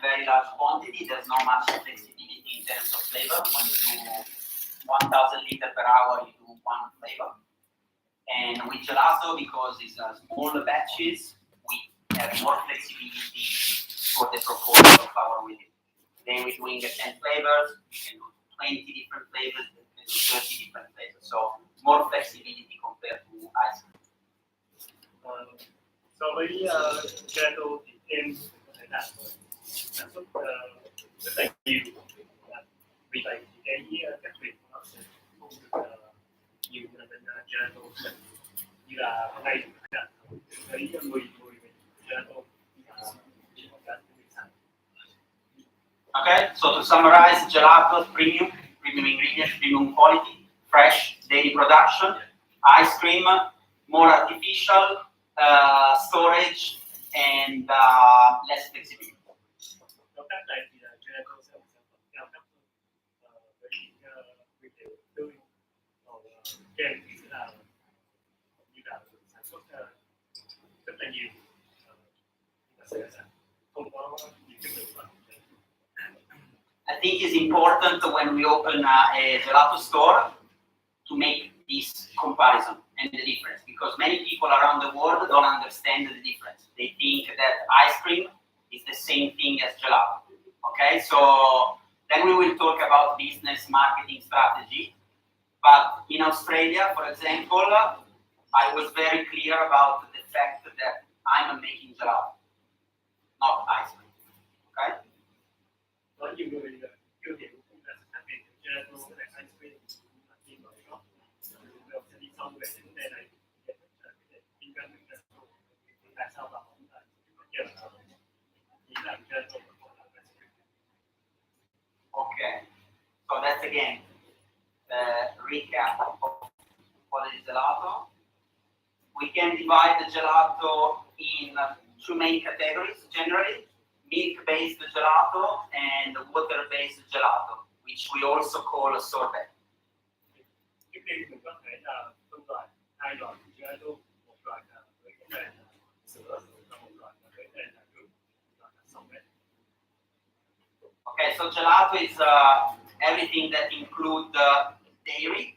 very large quantity, there's not much flexibility in terms of flavor. When you do 1,000 liters per hour, you do one flavor. And with gelato, because it's smaller batches, we have more flexibility for the proportion of our widget. Then we're doing 10 flavors, we can do 20 different flavors, we can do 30 different flavors. So more flexibility compared to ice cream. So với gelato thì em có thể làm sản xuất rất là nhiều. Vì vậy thì cái cách việc của nó sẽ không được nhiều như là bên gelato như là hôm nay chúng ta thấy 10 gelato. Okay, so to summarize, gelato is premium ingredients, premium quality, fresh, daily production. Ice cream, more artificial, storage, and less flexibility. I think it's important when we open a gelato store to make this comparison and the difference, because many people around the world don't understand the difference. They think that ice cream is the same thing as gelato. Okay, so then we will talk about business marketing strategy. But in Australia, for example, I was very clear about the fact that I'm making gelato, not ice cream. Okay? Có nhiều người chưa hiểu cũng là khác biệt gelato với lại ice cream mà khi mở shop mình sẽ đi sâu về vấn đề này để kinh doanh gelato tại sao mà không là chỉ làm gelato mà không làm ice cream. Okay, so that's again recap of what is gelato. We can divide the gelato in two main categories generally: milk-based gelato and water-based gelato, which we also call sorbet. Trước tiên mình có thể là phân loại hai loại gelato, một loại là với cái này là sữa và một loại là với cái này là nước, loại là sorbet. Okay, so gelato is everything that includes dairy.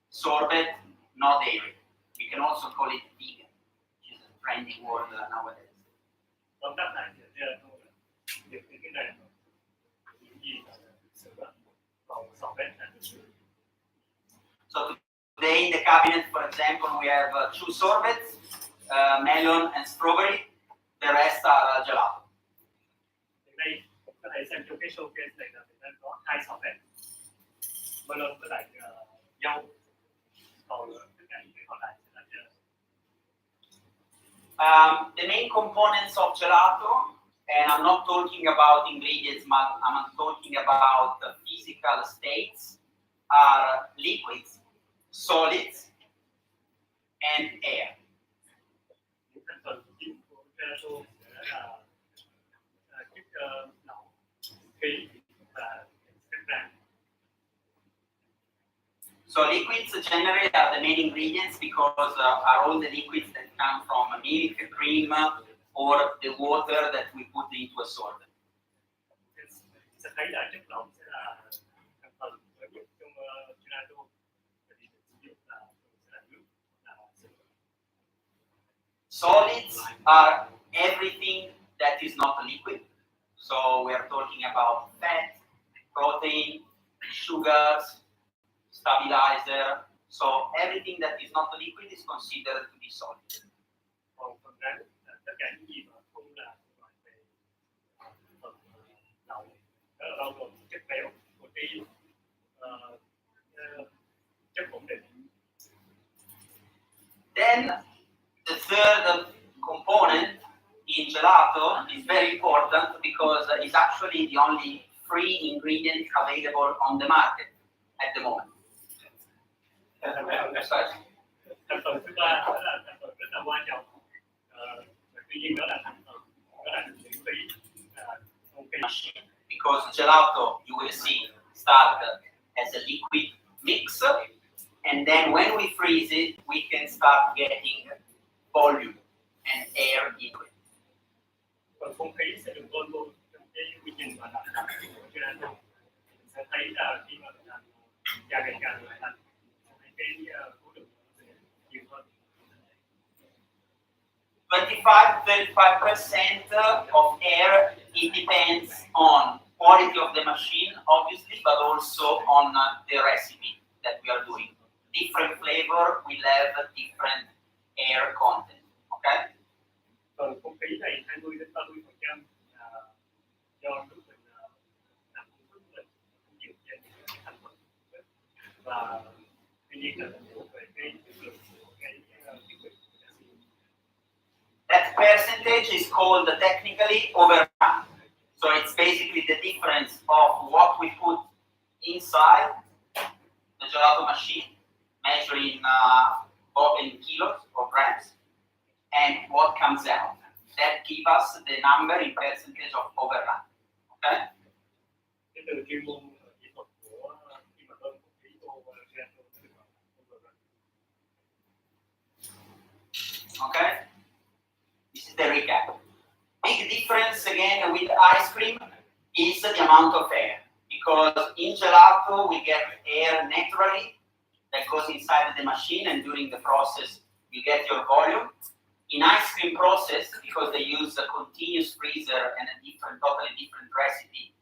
Sorbet, no dairy. We can also call it vegan, which is a trendy word nowadays. Tóm tắt lại thì gelato là những cái này những gì là sữa, còn sorbet là nước. So today in the cabinet, for example, we have two sorbets, melon and strawberry. The rest are gelato. Hiện nay có thể xem trong cái showcase này là mình đang có hai sorbet, melon với lại dâu, còn tất cả những cái còn lại sẽ là gelato. The main components of gelato, and I'm not talking about ingredients, I'm talking about the physical states, are liquids, solids, and air. Những thành phần chính của gelato sẽ là chất lỏng, khí và chất rang. So liquids generally are the main ingredients because are all the liquids that come from milk, cream, or the water that we put into a sorbet. Sẽ thấy là chất lỏng sẽ là thành phần lớn nhất trong gelato. Solids are everything that is not a liquid. So we are talking about fat, protein, sugars, stabilizer. So everything that is not a liquid is considered to be solid. Còn phần rắn là tất cả những gì mà không là loại về phần lỏng, đó là bao gồm chất béo, protein, chất ổn định. Then the third component in gelato is very important because it's actually the only free ingredient available on the market at the moment. Thành phần thứ ba đó là thành phần rất là quan trọng. Tuy nhiên đó là thành phần đó là miễn phí. Because gelato, you will see, start as a liquid mix, and then when we freeze it, we can start getting volume and air into it. Còn không khí sẽ được bơm vô trong cái càng ngày càng lại thành cái khối lượng sẽ nhiều hơn. 25-35% of air, it depends on quality of the machine, obviously, but also on the recipe that we are doing. Different flavor will have different air content, okay? Còn không khí này 20-30% là do nước mình làm công thức mình nhiều trên cái thành phần và tuy nhiên là về cái chất lượng của cái thiết bị. That percentage is called technically overrun. So it's basically the difference of what we put inside the gelato machine, measuring in kilos or grams, and what comes out. That gives us the number in percentage of overrun. Okay? Cái từ chuyên môn kỹ thuật của khi mà bơm không khí vô gelato nó được gọi là overrun. Okay? This is the recap. Big difference again with ice cream is the amount of air. Because in gelato we get air naturally that goes inside the machine, and during the process you get your volume. In ice cream process, because they use a continuous freezer and a totally different recipe,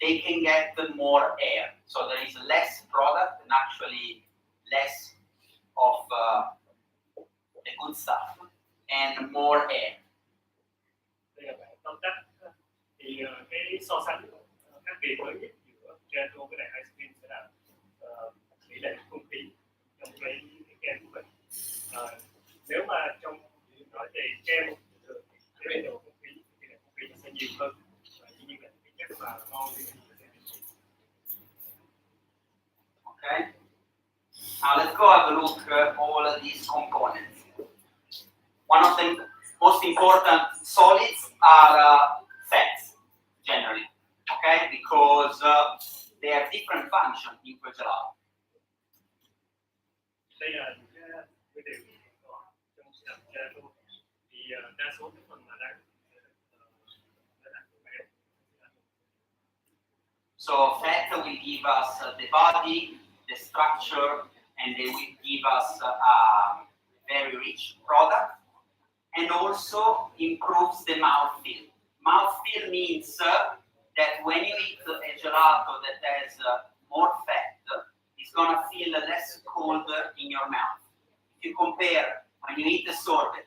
they can get more air. So there is less product and actually less of the good stuff and more air. Đây là bài tóm tắt. Thì cái so sánh khác biệt lớn nhất giữa gelato với lại ice cream sẽ là tỷ lệ không khí trong cái kem của mình. Nếu mà trong nói về kem thường cái biên độ không khí thì không khí nó sẽ nhiều hơn và dĩ nhiên là cái chất và ngon thì sẽ Okay. Now let's go have a look at all of these components. One of the most important solids are fats, generally, okay, because they have different functions in gelato. Đây là những cái điều trong sinh học gelato thì đa số những phần mà đang So fat will give us the body, the structure, and they will give us a very rich product, and also improves the mouthfeel. Mouthfeel means that when you eat a gelato that has more fat, it's going to feel less cold in your mouth. If you compare when you eat a sorbet,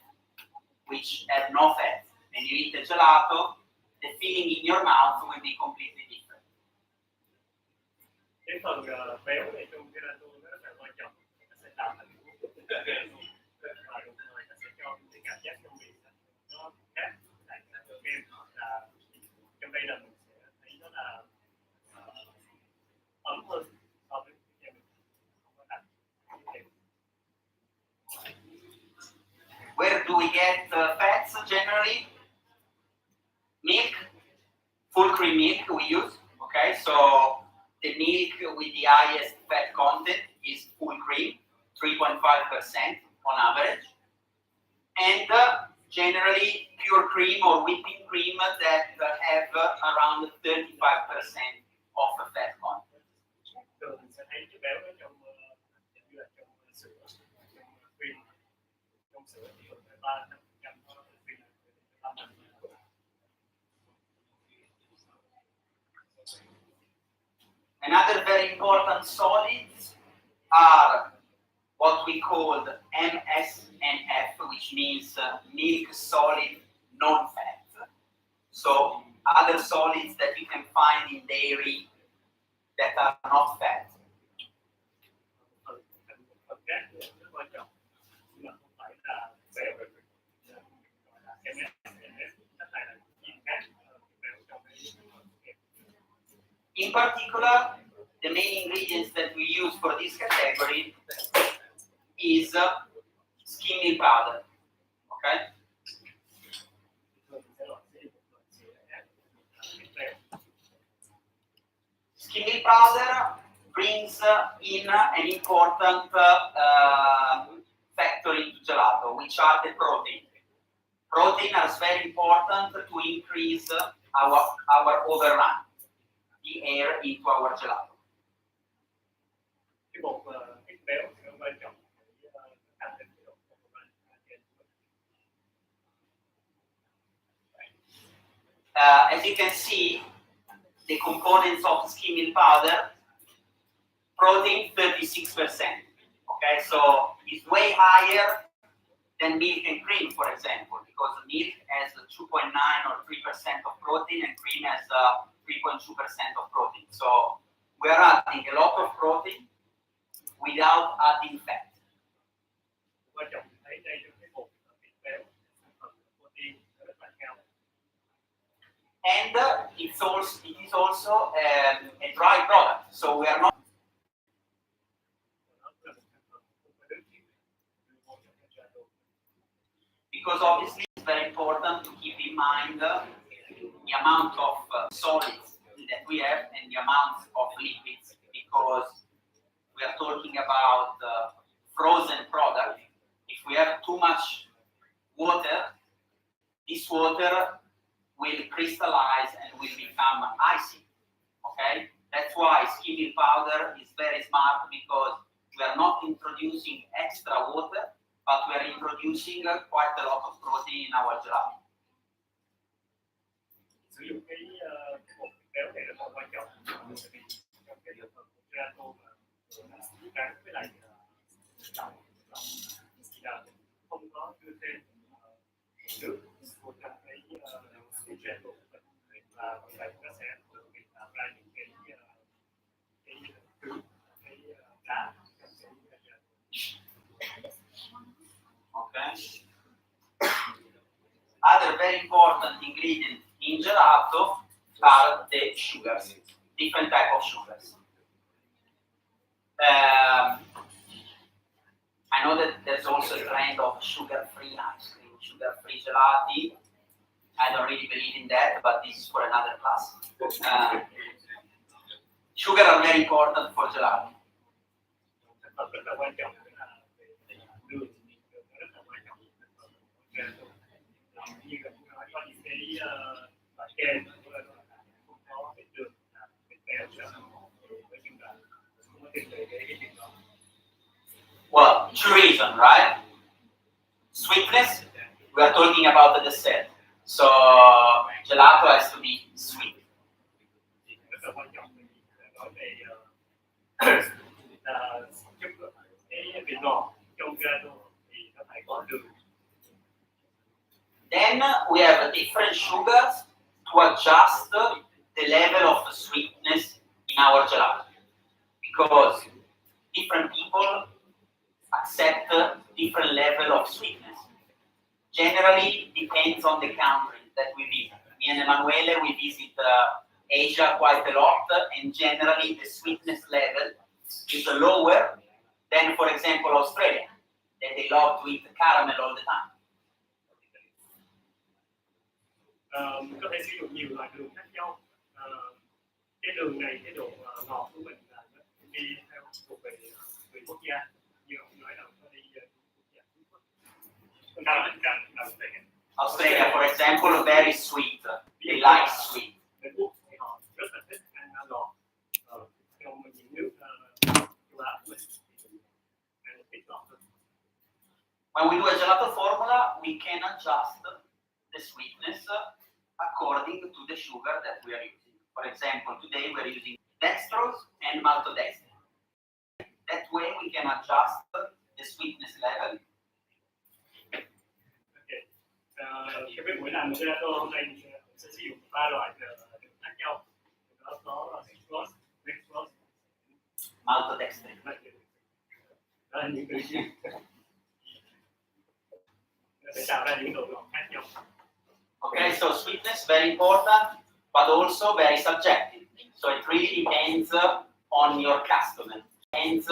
which has no fat, and you eat a gelato, the feeling in your mouth will be completely different. cái phần béo này trong gelato nó rất là quan trọng, nó sẽ tạo thành và đồng thời nó sẽ cho cái cảm giác trong miệng nó khác lại kem là trong đây là mình sẽ thấy nó là ấm hơn so với cái mình không có đặt. Where do we get fats generally? Milk, full cream milk we use. Okay, so the milk with the highest fat content is full cream, 3.5% on average. And generally pure cream or whipping cream that have around 35% of the fat content. Thường mình sẽ thấy cái béo ở trong như là trong sữa, trong cream, trong sữa thì thường 3-5% có cream. Another very important solids are what we call MSNF, which means milk solid non-fat. So other solids that you can find in dairy that are not fat. In particular, the main ingredients that we use for this category is skim milk powder. Okay? Skim milk powder brings in an important factor into gelato, which are the protein. Protein is very important to increase our overrun, the air into our gelato. cái bột ít béo nó quan trọng để tăng lên cái độ protein. As you can see, the components of skim milk powder, protein 36%. Okay, so it's way higher than milk and cream, for example, because milk has 2.9 or 3% of protein and cream has 3.2% of protein. So we are adding a lot of protein without adding fat. Quan trọng thấy đây trong cái bột ít béo, sản phẩm protein rất là cao. And it is also a dry product, so we are not. Because obviously it's very important to keep in mind the amount of solids that we have and the amount of lipids, because we are talking about frozen product. If we have too much water, this water will crystallize and will become icy. Okay, that's why skim milk powder is very smart, because we are not introducing extra water, but we are introducing quite a lot of protein in our gelato. Sử dụng cái bột béo này rất là quan trọng trong cái sản phẩm gelato mà gắn với lại trọng thì là không có đưa thêm nước vào trong cái gelato và vì vậy nó sẽ tạo ra những cái đá. Okay. Other very important ingredient in gelato are the sugars, different type of sugars. I know that there's also a trend of sugar-free ice cream, sugar-free gelati. I don't really believe in that, but this is for another class. Sugar are very important for gelato. Như là có những cái loại kem không có cái đường cái béo nữa, nói chung là không có tiền về cái chuyện đó. Well, two reasons, right? Sweetness, we are talking about the dessert. So gelato has to be sweet. Rất là quan trọng mình nói về cái vị ngọt trong gelato thì nó phải có đường. Then we have different sugars to adjust the level of sweetness in our gelato, because different people accept different level of sweetness. Generally, depends on the country that we visit. Me and Emanuele, we visit Asia quite a lot, and generally the sweetness level is lower than, for example, Australia, that they love to eat caramel all the time. Có thể sử dụng nhiều loại đường khác nhau. Cái đường này, cái độ ngọt của mình là nó đi theo thuộc về quốc gia. Như ông nói là nó đi quốc gia Trung Quốc. Australia, for example, very sweet. They like sweet. Người Quốc thì họ rất là thích ăn ngọt. Trong những nước châu Á mình thì ăn ít ngọt hơn. When we do a gelato formula, we can adjust the sweetness according to the sugar that we are using. For example, today we are using dextrose and maltodextrin. That way we can adjust the sweetness level. Okay. Cái buổi làm gelato hôm nay mình sẽ sử dụng 3 loại đường khác nhau. Đó có dextrose, Maltodextrin. Đó là những từ gì? Để tạo ra những độ ngọt khác nhau. Okay, so sweetness very important, but also very subjective. So it really depends on your customer. Depends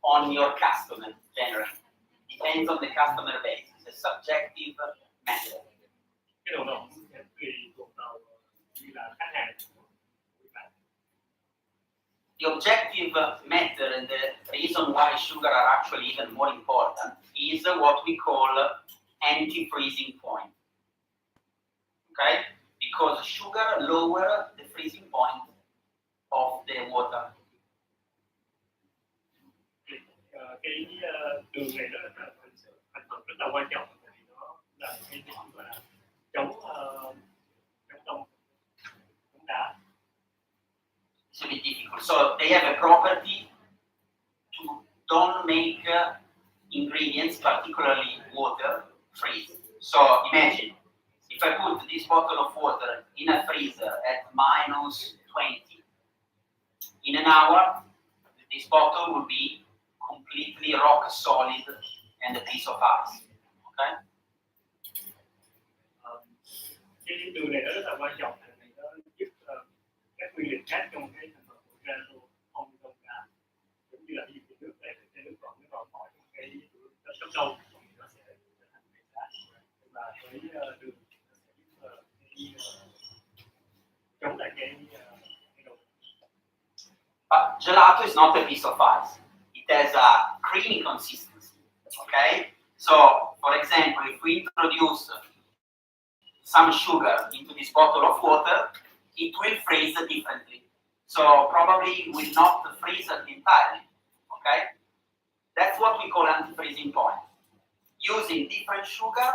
on your customer generally. Depends on the customer base. It's a subjective method. Cái độ ngọt sẽ tùy thuộc vào như là khách hàng. The objective method and the reason why sugar are actually even more important is what we call anti-freezing point. Okay? Because sugar lower the freezing point of the water. cái đường này nó là thành phần rất là quan trọng, vì nó là cái điểm gọi là chống đông chống đá. It's a bit difficult. So they have a property to don't make ingredients, particularly water, freeze. So imagine if I put this bottle of water in a freezer at -20, in an hour, this bottle will be completely rock solid and a piece of ice. Okay? Cái đường này nó rất là quan trọng, vì nó giúp các nguyên liệu khác trong cái thành phần của gelato không đông đá, giống như là ví dụ nước đấy, cái nước còn khỏi cái nó sâu sâu thì nó sẽ trở thành cái đá, và với đường nó sẽ giúp chống lại cái độ. But gelato is not a piece of ice. It has a creamy consistency. Okay? So, for example, if we introduce some sugar into this bottle of water, it will freeze differently. So probably will not freeze entirely. Okay? That's what we call anti-freezing point. Using different sugar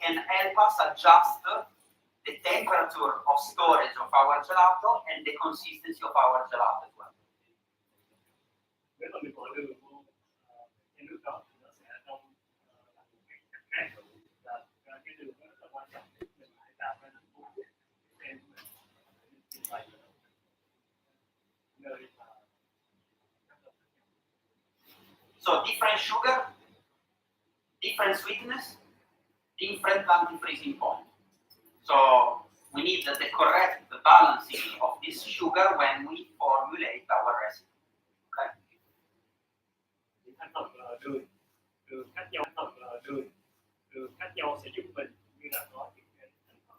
can help us adjust the temperature of storage of our gelato and the consistency of our gelato as well. Nếu mà mình bỏ đường vô cái nước đó thì nó sẽ đông là một cái cách khác, và cái đường nó rất là quan trọng để mình phải tạo ra những cái tem mình bày nơi mà. So different sugar, different sweetness, different anti-freezing point. So we need the correct balancing of this sugar when we formulate our recipe. Okay? Những thành phần đường khác nhau, đường khác nhau sẽ giúp mình như là có những cái thành phần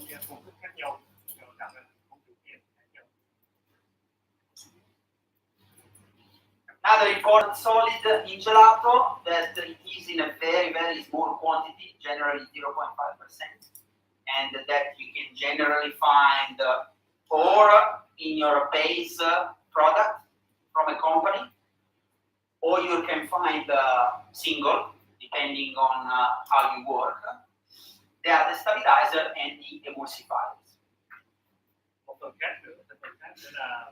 cái công thức khác nhau cho tạo ra công thức kem khác nhau. Another important solid in gelato that it is in a very, very small quantity, generally 0.5%, and that you can generally find or in your base product from a company, or you can find single, depending on how you work. They are the stabilizer and the emulsifiers. Một phần khác nữa là